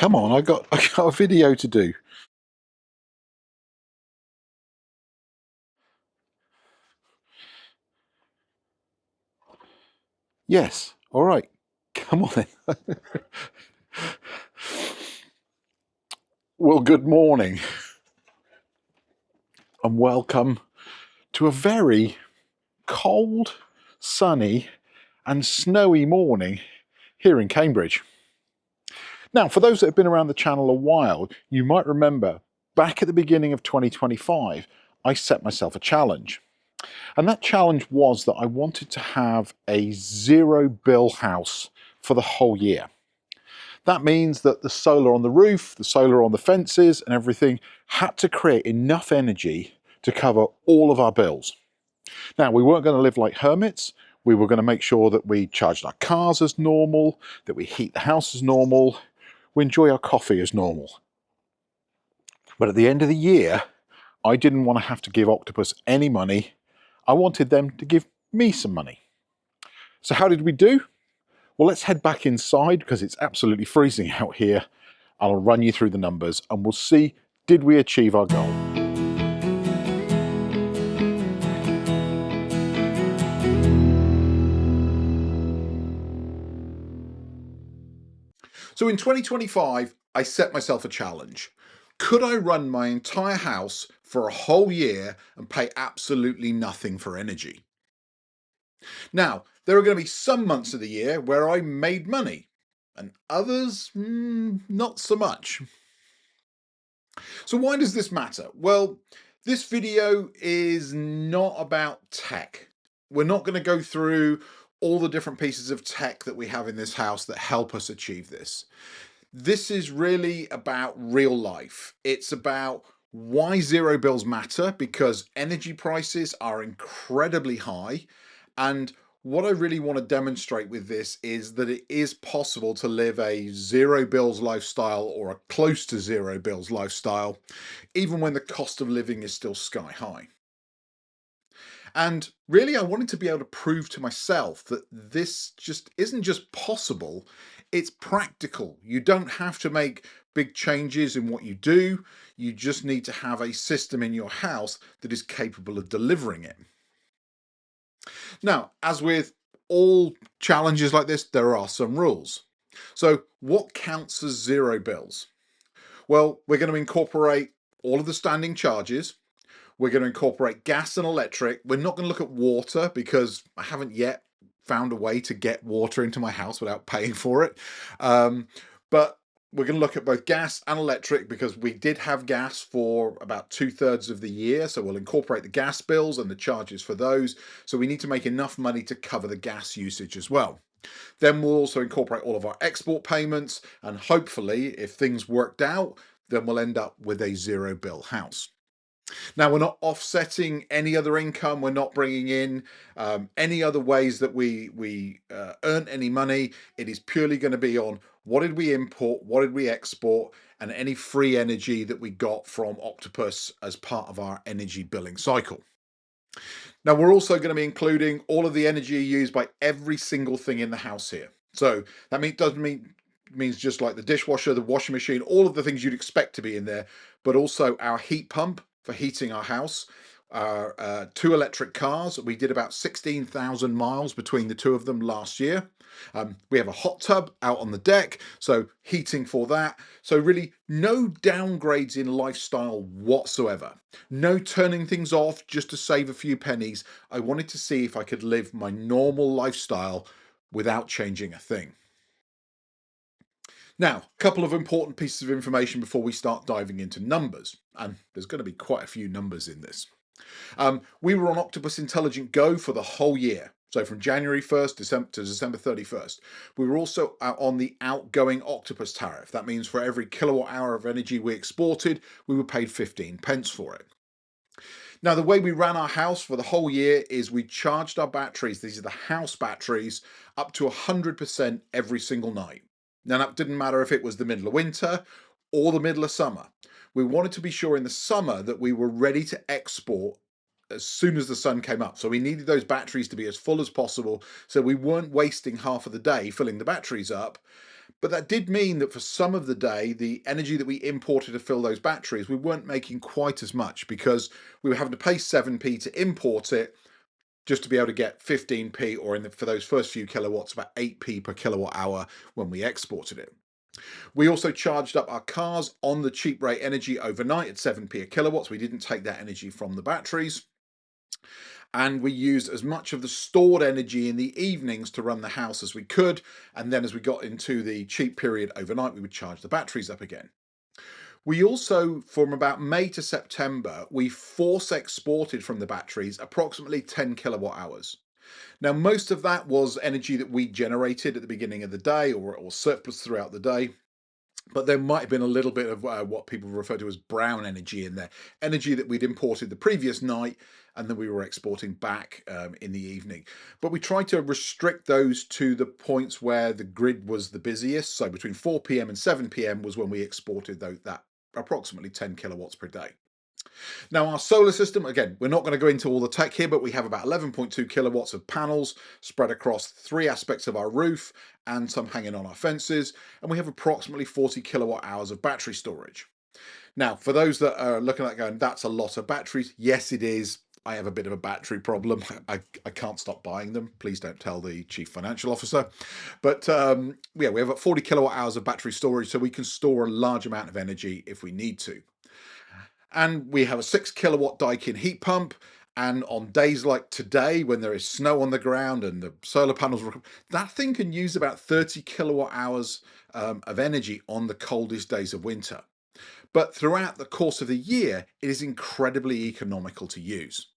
come on, I got a video to do. Yes, all right. Come on then. Well, good morning and welcome to a very cold, sunny and snowy morning here in Cambridge. Now, for those that have been around the channel a while, you might remember back at the beginning of 2025, I set myself a challenge. And that challenge was that I wanted to have a zero bill house for the whole year. That means that the solar on the roof, the solar on the fences and everything had to create enough energy to cover all of our bills. Now, we weren't going to live like hermits. We were going to make sure that we charged our cars as normal, that we heat the house as normal, we enjoy our coffee as normal. But at the end of the year, I didn't want to have to give Octopus any money. I wanted them to give me some money. So how did we do? Well, let's head back inside because it's absolutely freezing out here. I'll run you through the numbers and we'll see, did we achieve our goal? So in 2025, I set myself a challenge. Could I run my entire house for a whole year and pay absolutely nothing for energy? Now, there are going to be some months of the year where I made money and others, not so much. So why does this matter? Well, this video is not about tech. We're not going to go through all the different pieces of tech that we have in this house that help us achieve this. This is really about real life. It's about why zero bills matter, because energy prices are incredibly high. And what I really want to demonstrate with this is that it is possible to live a zero bills lifestyle or a close to zero bills lifestyle, even when the cost of living is still sky high. And really, I wanted to be able to prove to myself that this just isn't just possible, it's practical. You don't have to make big changes in what you do. You just need to have a system in your house that is capable of delivering it. Now, as with all challenges like this, there are some rules. So what counts as zero bills? Well, we're going to incorporate all of the standing charges. We're going to incorporate gas and electric. We're not going to look at water because I haven't yet found a way to get water into my house without paying for it. But we're going to look at both gas and electric because we did have gas for about 2/3 of the year. So we'll incorporate the gas bills and the charges for those. So we need to make enough money to cover the gas usage as well. Then we'll also incorporate all of our export payments. And hopefully, if things worked out, then we'll end up with a zero bill house. Now, we're not offsetting any other income. We're not bringing in any other ways that we earn any money. It is purely going to be on what did we import, what did we export, and any free energy that we got from Octopus as part of our energy billing cycle. Now, we're also going to be including all of the energy used by every single thing in the house here. So that means just like the dishwasher, the washing machine, all of the things you'd expect to be in there, but also our heat pump for heating our house, our 2 electric cars. We did about 16,000 miles between the 2 of them last year. We have a hot tub out on the deck, so heating for that. So really no downgrades in lifestyle whatsoever. No turning things off just to save a few pennies. I wanted to see if I could live my normal lifestyle without changing a thing. Now, a couple of important pieces of information before we start diving into numbers, and there's going to be quite a few numbers in this. We were on Octopus Intelligent Go for the whole year, so from January 1st to December 31st. We were also on the outgoing Octopus tariff. That means for every kilowatt hour of energy we exported, we were paid 15 pence for it. Now, the way we ran our house for the whole year is we charged our batteries, these are the house batteries, up to 100% every single night. Now, that didn't matter if it was the middle of winter or the middle of summer. We wanted to be sure in the summer that we were ready to export as soon as the sun came up. So we needed those batteries to be as full as possible so we weren't wasting half of the day filling the batteries up. But that did mean that for some of the day, the energy that we imported to fill those batteries, we weren't making quite as much because we were having to pay 7p to import it just to be able to get 15p, or for those first few kilowatts, about 8p per kilowatt hour when we exported it. We also charged up our cars on the cheap rate energy overnight at 7p a kilowatt. So we didn't take that energy from the batteries. And we used as much of the stored energy in the evenings to run the house as we could. And then as we got into the cheap period overnight, we would charge the batteries up again. We also, from about May to September, we force exported from the batteries approximately 10 kilowatt hours. Now, most of that was energy that we generated at the beginning of the day, or surplus throughout the day. But there might have been a little bit of what people refer to as brown energy in there, energy that we'd imported the previous night and then we were exporting back in the evening. But we tried to restrict those to the points where the grid was the busiest. So between 4 p.m. and 7 p.m. was when we exported that approximately 10 kilowatts per day. Now, our solar system, again, we're not going to go into all the tech here, but we have about 11.2 kilowatts of panels spread across 3 aspects of our roof and some hanging on our fences. And we have approximately 40 kilowatt hours of battery storage. Now, for those that are looking at going, that's a lot of batteries. Yes, it is. I have a bit of a battery problem. I can't stop buying them. Please don't tell the chief financial officer. But yeah, we have about 40 kilowatt hours of battery storage, so we can store a large amount of energy if we need to. And we have a 6 kilowatt Daikin heat pump. And on days like today, when there is snow on the ground and the solar panels, that thing can use about 30 kilowatt hours of energy on the coldest days of winter. But throughout the course of the year, it is incredibly economical to use.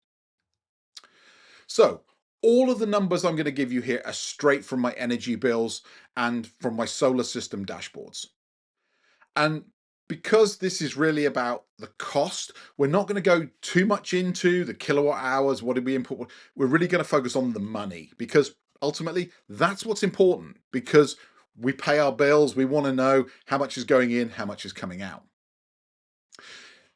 So all of the numbers I'm going to give you here are straight from my energy bills and from my solar system dashboards. And because this is really about the cost, we're not going to go too much into the kilowatt hours. What did we import? We're really going to focus on the money, because ultimately that's what's important, because we pay our bills. We want to know how much is going in, how much is coming out.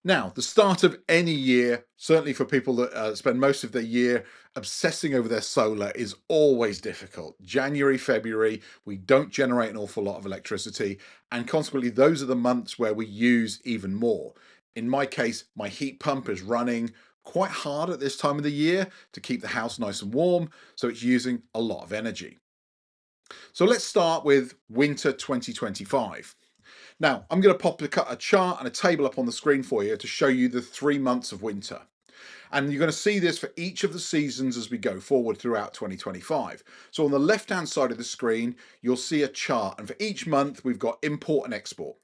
Now, the start of any year, certainly for people that spend most of their year obsessing over their solar, is always difficult. January, February, we don't generate an awful lot of electricity, and consequently, those are the months where we use even more. In my case, my heat pump is running quite hard at this time of the year to keep the house nice and warm, so it's using a lot of energy. So let's start with winter 2025. Now, I'm going to pop a chart and a table up on the screen for you to show you the 3 months of winter. And you're going to see this for each of the seasons as we go forward throughout 2025. So on the left-hand side of the screen, you'll see a chart. And for each month, we've got import and export.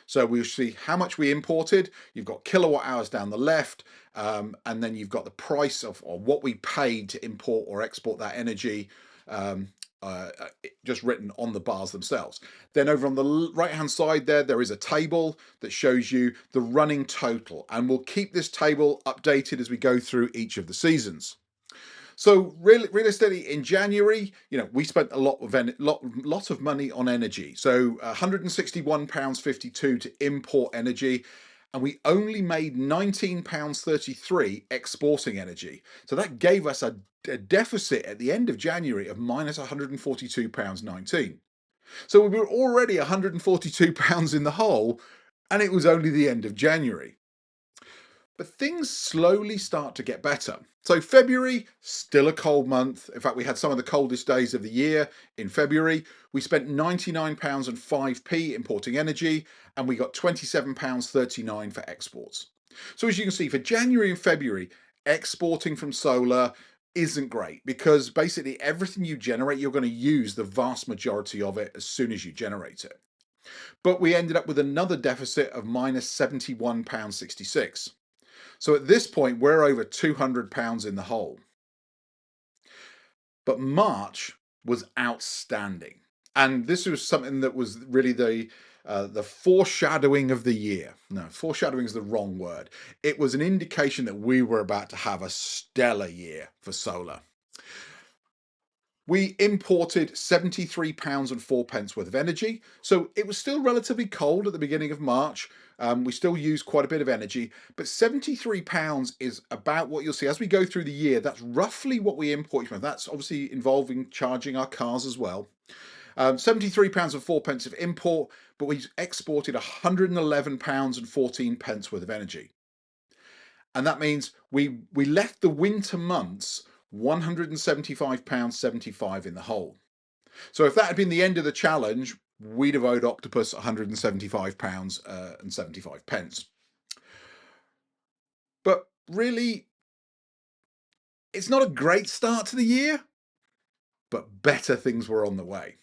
So we'll see how much we imported. You've got kilowatt hours down the left. And then you've got the price of, or what we paid to import or export that energy, just written on the bars themselves. Then over on the right hand side there is a table that shows you the running total, and we'll keep this table updated as we go through each of the seasons. So realistically, in January, we spent a lot of money on energy. So £161.52 to import energy, and we only made £19.33 exporting energy. So that gave us a deficit at the end of January of minus £142.19. So we were already £142 in the hole, and it was only the end of January. But things slowly start to get better. So February, still a cold month. In fact, we had some of the coldest days of the year in February. We spent £99.05 importing energy, and we got £27.39 for exports. So as you can see, for January and February, exporting from solar isn't great, because basically everything you generate, you're going to use the vast majority of it as soon as you generate it. But we ended up with another deficit of minus £71.66. So at this point, we're over £200 in the hole. But March was outstanding. And this was something that was really the foreshadowing of the year. No, foreshadowing is the wrong word. It was an indication that we were about to have a stellar year for solar. We imported £73.04 worth of energy. So it was still relatively cold at the beginning of March. We still used quite a bit of energy, but £73 is about what you'll see as we go through the year. That's roughly what we import. That's obviously involving charging our cars as well. £73 and 4 pence of import, but we exported £111 and 14 pence worth of energy. And that means we left the winter months £175.75 in the hole. So if that had been the end of the challenge, we'd have owed Octopus £175 and 75 pence. But really, it's not a great start to the year, but better things were on the way.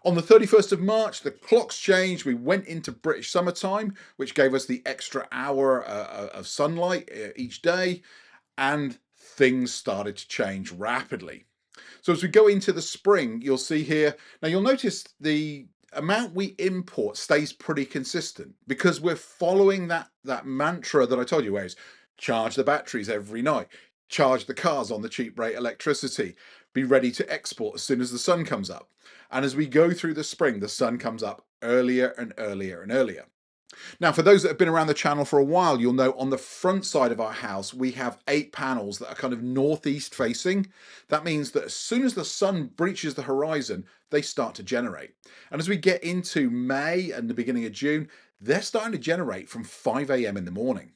On the 31st of March, the clocks changed. We went into British summertime, which gave us the extra hour of sunlight each day, and things started to change rapidly. So as we go into the spring, you'll see here, now you'll notice the amount we import stays pretty consistent because we're following that mantra that I told you, where is charge the batteries every night, charge the cars on the cheap rate electricity, be ready to export as soon as the sun comes up. And as we go through the spring, the sun comes up earlier and earlier and earlier. Now, for those that have been around the channel for a while, you'll know on the front side of our house, we have 8 panels that are kind of northeast facing. That means that as soon as the sun breaches the horizon, they start to generate. And as we get into May and the beginning of June, they're starting to generate from 5 a.m. in the morning.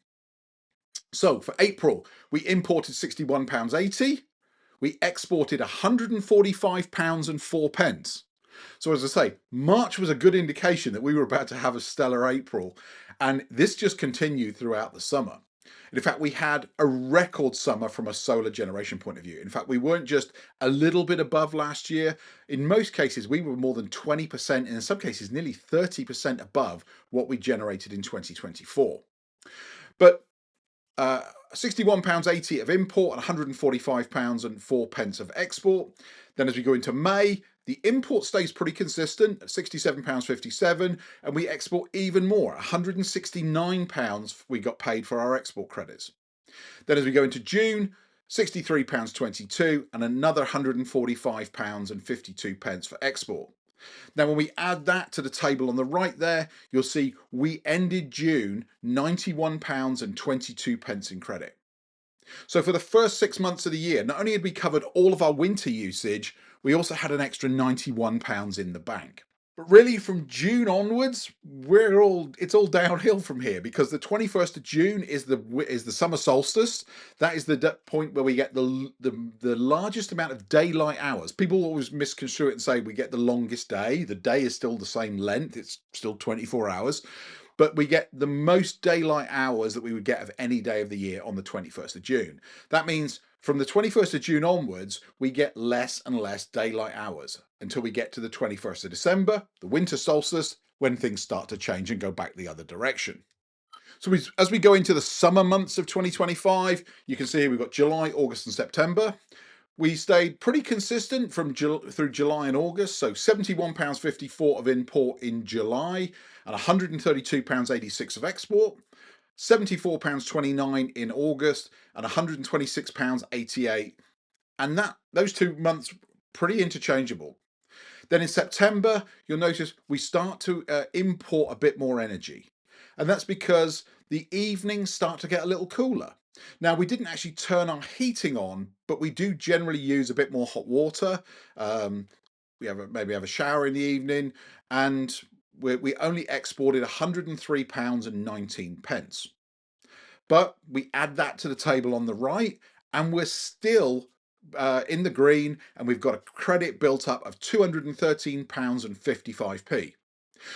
So for April, we imported £61.80. We exported £145 and 4 pence. So as I say, March was a good indication that we were about to have a stellar April, and this just continued throughout the summer. And in fact, we had a record summer from a solar generation point of view. In fact, we weren't just a little bit above last year. In most cases, we were more than 20%, and in some cases, nearly 30% above what we generated in 2024. But £61.80 of import and £145 and 4 pence of export. Then as we go into May, the import stays pretty consistent at £67.57, and we export even more, £169 we got paid for our export credits. Then as we go into June, £63.22 and another £145 and 52 pence for export. Now, when we add that to the table on the right there, you'll see we ended June £91 and 22 pence in credit. So for the first 6 months of the year, not only had we covered all of our winter usage, we also had an extra £91 in the bank. But really, from June onwards, it's all downhill from here, because the 21st of June is the summer solstice. That is the point where we get the largest amount of daylight hours. People always misconstrue it and say we get the longest day. The day is still the same length; it's still 24 hours. But we get the most daylight hours that we would get of any day of the year on the 21st of June. That means from the 21st of June onwards, we get less and less daylight hours until we get to the 21st of December, the winter solstice, when things start to change and go back the other direction. So as we go into the summer months of 2025, you can see here we've got July, August and September. We stayed pretty consistent through July and August, so £71.54 of import in July and £132.86 of export, £74.29 in August and £126.88, and those 2 months pretty interchangeable. Then in September, you'll notice we start to import a bit more energy, and that's because the evenings start to get a little cooler. Now, we didn't actually turn our heating on, but we do generally use a bit more hot water. We maybe have a shower in the evening, and we only exported £103 and 19 pence. But we add that to the table on the right, and we're still in the green, and we've got a credit built up of £213 and 55p.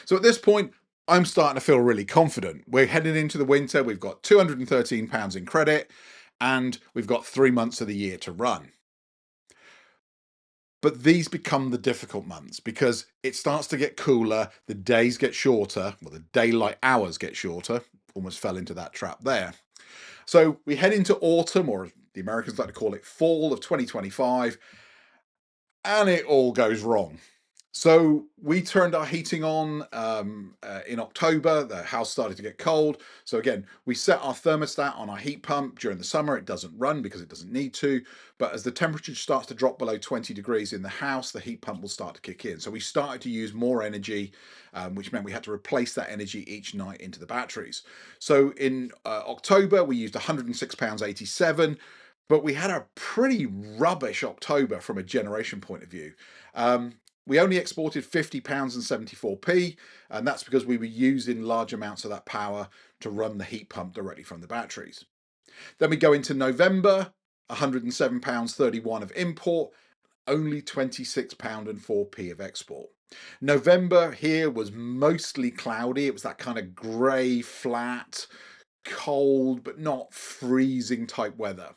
So at this point, I'm starting to feel really confident. We're heading into the winter. We've got £213 in credit, and we've got 3 months of the year to run. But these become the difficult months because it starts to get cooler, the days get shorter, well, the daylight hours get shorter. Almost fell into that trap there. So we head into autumn, or the Americans like to call it fall of 2025, and it all goes wrong. So we turned our heating on in October. The house started to get cold. So again, we set our thermostat on our heat pump. During the summer, it doesn't run because it doesn't need to. But as the temperature starts to drop below 20 degrees in the house, the heat pump will start to kick in. So we started to use more energy, which meant we had to replace that energy each night into the batteries. So in October, we used £106.87. But we had a pretty rubbish October from a generation point of view. We only exported £50 and 74p, and that's because we were using large amounts of that power to run the heat pump directly from the batteries. Then we go into November, £107.31 of import, only £26 and 4p of export. November here was mostly cloudy. It was that kind of grey, flat, cold, but not freezing type weather.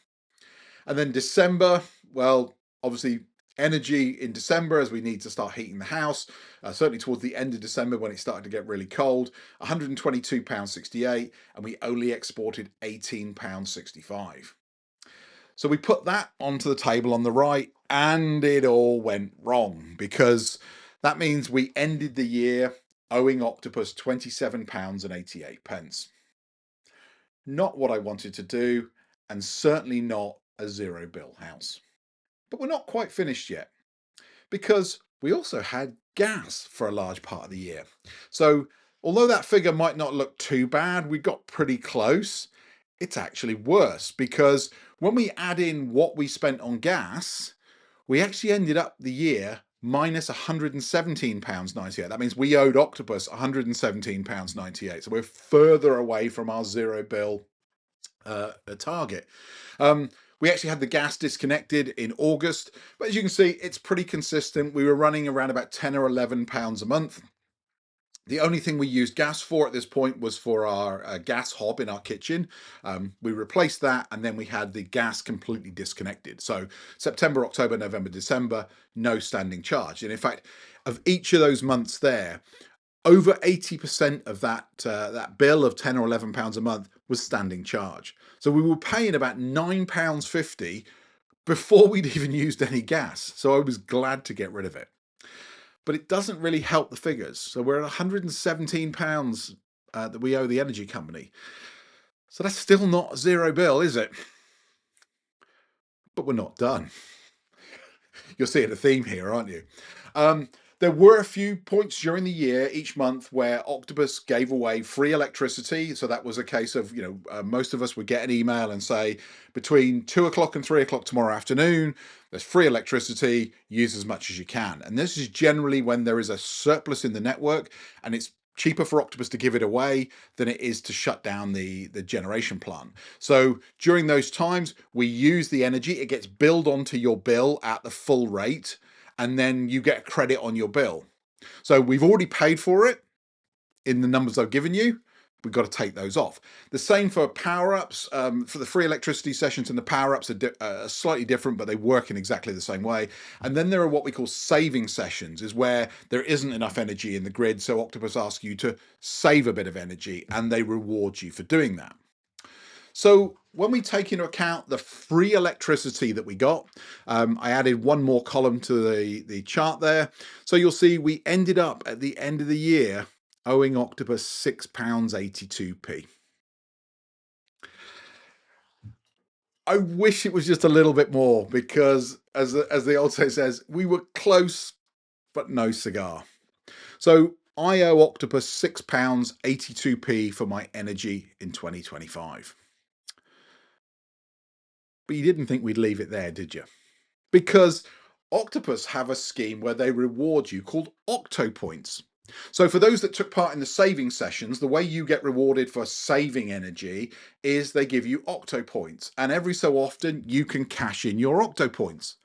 And then December, well, obviously energy in December as we need to start heating the house, certainly towards the end of December when it started to get really cold, £122.68, and we only exported £18.65. So we put that onto the table on the right, and it all went wrong, because that means we ended the year owing Octopus £27.88. Not what I wanted to do, and certainly not a zero bill house. But we're not quite finished yet, because we also had gas for a large part of the year. So although that figure might not look too bad, we got pretty close. It's actually worse, because when we add in what we spent on gas, we actually ended up the year minus £117.98. That means we owed Octopus £117.98. So we're further away from our zero bill target. We actually had the gas disconnected in August, but as you can see, it's pretty consistent. We were running around about £10 or £11 a month. The only thing we used gas for at this point was for our gas hob in our kitchen. We replaced that, and then we had the gas completely disconnected. So September, October, November, December, no standing charge. And in fact, of each of those months there, over 80% of that bill of £10 or £11 a month was standing charge. So we were paying about £9.50 before we'd even used any gas. So I was glad to get rid of it. But it doesn't really help the figures. So we're at £117 that we owe the energy company. So that's still not a zero bill, is it? But we're not done. You're seeing a theme here, aren't you? There were a few points during the year, each month, where Octopus gave away free electricity. So that was a case of, most of us would get an email and say, between 2 o'clock and 3 o'clock tomorrow afternoon, there's free electricity, use as much as you can. And this is generally when there is a surplus in the network, and it's cheaper for Octopus to give it away than it is to shut down the generation plant. So during those times, we use the energy. It gets billed onto your bill at the full rate, and then you get a credit on your bill. So we've already paid for it in the numbers I've given you. We've got to take those off. The same for power-ups. For the free electricity sessions, and the power-ups are slightly different, but they work in exactly the same way. And then there are what we call saving sessions, is where there isn't enough energy in the grid, so Octopus asks you to save a bit of energy, and they reward you for doing that. So when we take into account the free electricity that we got, I added one more column to the chart there. So you'll see we ended up at the end of the year owing Octopus £6.82p. I wish it was just a little bit more, because as the old saying says, we were close, but no cigar. So I owe Octopus £6.82p for my energy in 2025. But you didn't think we'd leave it there, did you? Because Octopus have a scheme where they reward you called Octo Points. So for those that took part in the saving sessions, the way you get rewarded for saving energy is they give you Octo Points. And every so often you can cash in your Octo Points.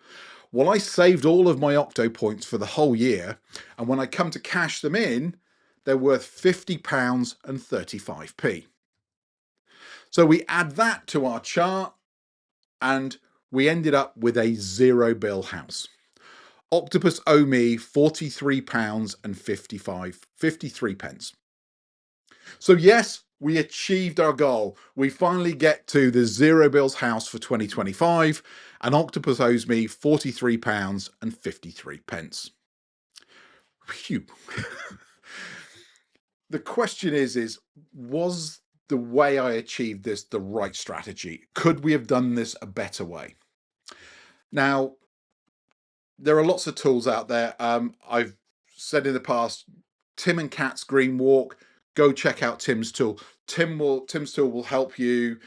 Well, I saved all of my Octo Points for the whole year. And when I come to cash them in, they're worth £50 and 35p. So we add that to our chart, and we ended up with a zero bill house. Octopus owe me £43 and 53 pence. So yes, we achieved our goal. We finally get to the zero bills house for 2025, and Octopus owes me £43 and 53 pence. Phew. The question is, was the way I achieved this the right strategy? Could we have done this a better way? Now, there are lots of tools out there. I've said in the past, Tim and Kat's Green Walk, go check out Tim's tool. Tim's tool will help you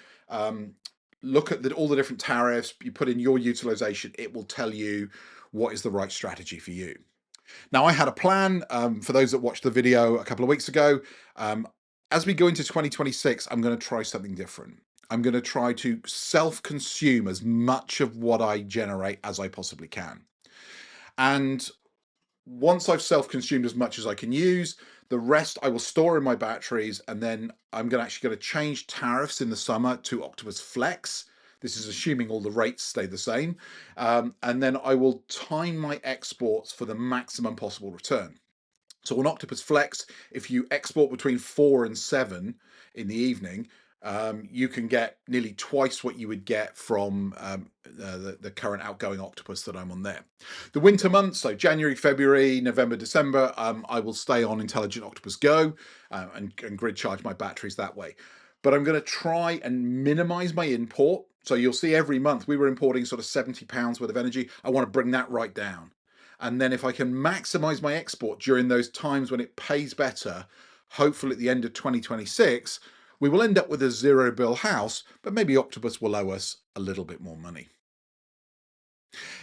look at all the different tariffs. You put in your utilization, it will tell you what is the right strategy for you. Now, I had a plan, for those that watched the video a couple of weeks ago. As we go into 2026, I'm going to try something different. I'm going to try to self-consume as much of what I generate as I possibly can. And once I've self-consumed as much as I can use, the rest I will store in my batteries, and then I'm actually going to change tariffs in the summer to Octopus Flex. This is assuming all the rates stay the same. And then I will time my exports for the maximum possible return. So on Octopus Flex, if you export between 4 and 7 in the evening, you can get nearly twice what you would get from the current outgoing Octopus that I'm on there. The winter months, so January, February, November, December, I will stay on Intelligent Octopus Go and grid charge my batteries that way. But I'm going to try and minimize my import. So you'll see every month we were importing sort of £70 worth of energy. I want to bring that right down. And then if I can maximize my export during those times when it pays better, hopefully at the end of 2026, we will end up with a zero bill house, but maybe Octopus will owe us a little bit more money.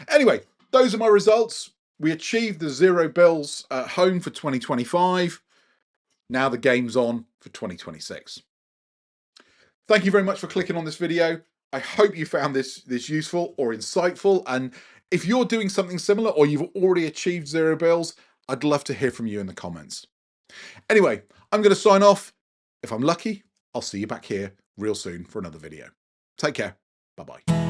Anyway, those are my results. We achieved the zero bills at home for 2025. Now the game's on for 2026. Thank you very much for clicking on this video. I hope you found this useful or insightful. And if you're doing something similar or you've already achieved zero bills, I'd love to hear from you in the comments. Anyway, I'm going to sign off. If I'm lucky, I'll see you back here real soon for another video. Take care. Bye-bye.